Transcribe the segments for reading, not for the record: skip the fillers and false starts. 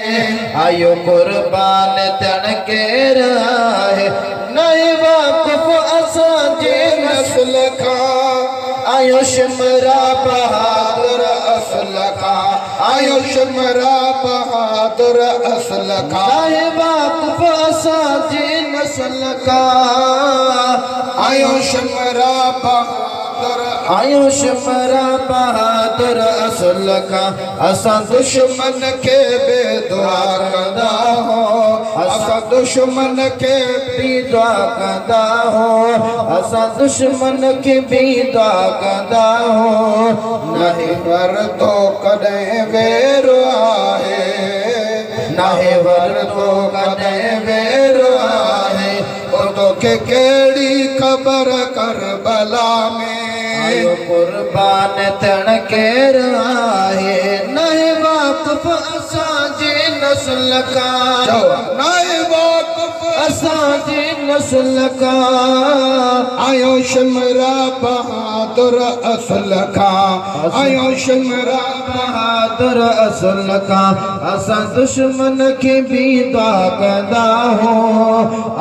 आयो कुर्बान तन केर आहे नहीं वाक़ुफ़ असां जे नस्ल खां आयो शिमरा बहादुर असल खां आयो शिमरा बहादुर असल खां नहीं वाक़ुफ़ असां जे नस्ल खां आयो शिमरा आयो शिमरा बहादुर असल खां असां दुश्मन के बेदुआ कंदा हो असां दुश्मन के भी दुआ कंदा हो असां दुश्मन के भी दुआ कंदा हो नहीं वर तो कॾहिं वेरो आहे नहीं वर तो कॾहिं वेरो आहे तो के केड़ी खबर करबला में आयो कुर्बान तन केर आहे नहीं वाक़ुफ़ असां जे नस्ल खां नहीं वाक़ुफ़ असां जे नस्ल खां आयो शिमरा बहादुर असल खां आयो शिमरा बहादुर असल खां असां दुश्मन के भी दुआ कंदा हो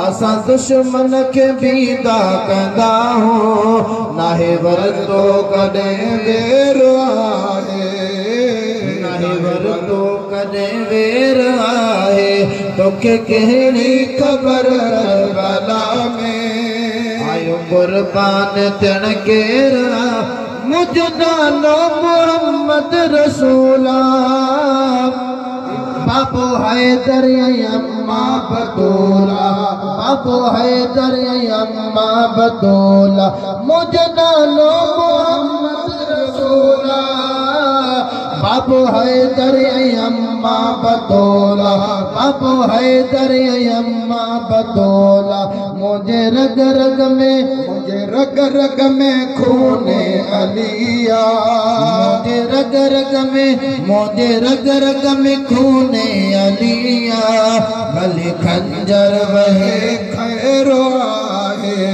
असां दुश्मन के भी दुआ कंदा हो नाहे वर तो कॾहिं वेर आहे नाहे वर तो कॾहिं वेर आहे तोखे कहिड़ी ख़बर करबला में आयो कुर्बान थियण केर मुंहिंजो नालो मोहम्मद रसूला बाबू हैदर अम्मा बतूला बाबू हैदर अम्मा बतूला मुझे नालो मोहम्मद रसूला बाबू हैदर अम्मा बतूला बाबू हैदर अम्मा बतूला मुझे रग रग में खूने अलिया मुझे रग रग में खूने अलिया भले खंजर वहे खैरो आहे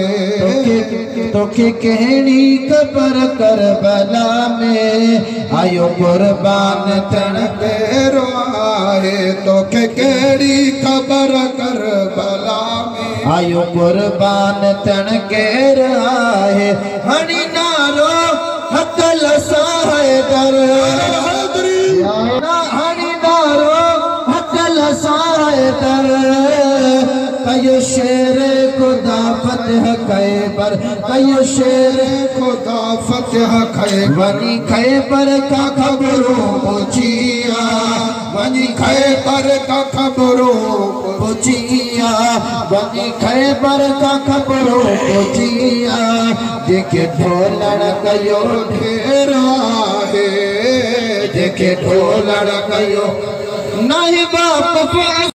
तोखे कहिड़ी ख़बर करबला में आयो कुर्बान थियण केरो आहे तोखे कहिड़ी ख़बर करबला में आयो कुर्बान थियण केर आहे हणी नारो हक़ लसां हैदर हणी नारो हक़ लसां हैदर कयो शेर खुदा फतह खैबर कयो शेर खुदा फतह खैबर वनी खैबर का खबरों पहुंचिया वनी खैबर का खबरों पहुंचिया वनी खैबर का खबरों पहुंचिया देखे ढोलण कयो ढेर आहे देखे ढोलण कयो नहीं वाक़ुफ़